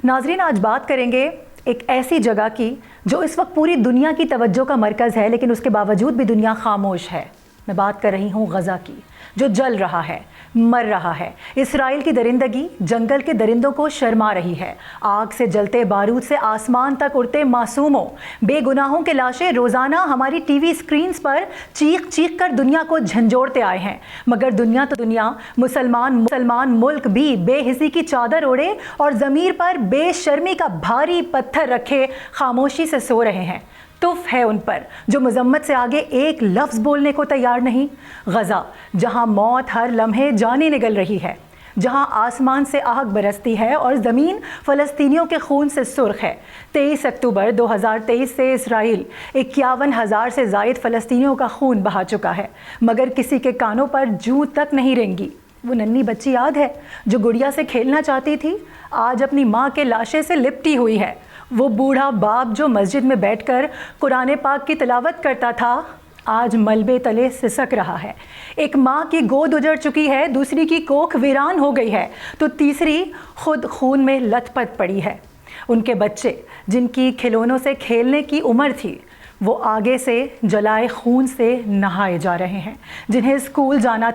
ناظرین، آج بات کریں گے ایک ایسی جگہ کی جو اس وقت پوری دنیا کی توجہ کا مرکز ہے، لیکن اس کے باوجود بھی دنیا خاموش ہے۔ میں بات کر رہی ہوں غزہ کی، جو جل رہا ہے، مر رہا ہے۔ اسرائیل کی درندگی جنگل کے درندوں کو شرما رہی ہے۔ آگ سے جلتے بارود سے آسمان تک اڑتے معصوموں، بے گناہوں کے لاشیں روزانہ ہماری ٹی وی سکرینز پر چیخ چیخ کر دنیا کو جھنجھوڑتے آئے ہیں، مگر دنیا تو دنیا، مسلمان ملک بھی بے حسی کی چادر اوڑھے اور ضمیر پر بے شرمی کا بھاری پتھر رکھے خاموشی سے سو رہے ہیں۔ تف ہے ان پر جو مذمت سے آگے ایک لفظ بولنے کو تیار نہیں۔ غزہ، جہاں موت ہر لمحے جانیں نگل رہی ہے، جہاں آسمان سے آگ برستی ہے اور زمین فلسطینیوں کے خون سے سرخ ہے۔ 23 اکتوبر 2023 سے اسرائیل 51,000 سے زائد فلسطینیوں کا خون بہا چکا ہے، مگر کسی کے کانوں پر جوں تک نہیں رینگی۔ وہ ننھی بچی یاد ہے جو گڑیا سے کھیلنا چاہتی تھی، آج اپنی ماں کے لاشے سے لپٹی ہوئی ہے۔ وہ بوڑھا باپ جو مسجد میں بیٹھ کر قرآن پاک کی تلاوت کرتا تھا، آج ملبے تلے سسک رہا ہے۔ ایک ماں کی گود اجڑ چکی ہے، دوسری کی کوکھ ویران ہو گئی ہے، تو تیسری خود خون میں لت پت پڑی ہے۔ ان کے بچے جن کی کھلونوں سے کھیلنے کی عمر تھی، وہ آگے سے جلائے خون سے نہائے جا رہے ہیں۔ جنہیں اسکول جانا تھا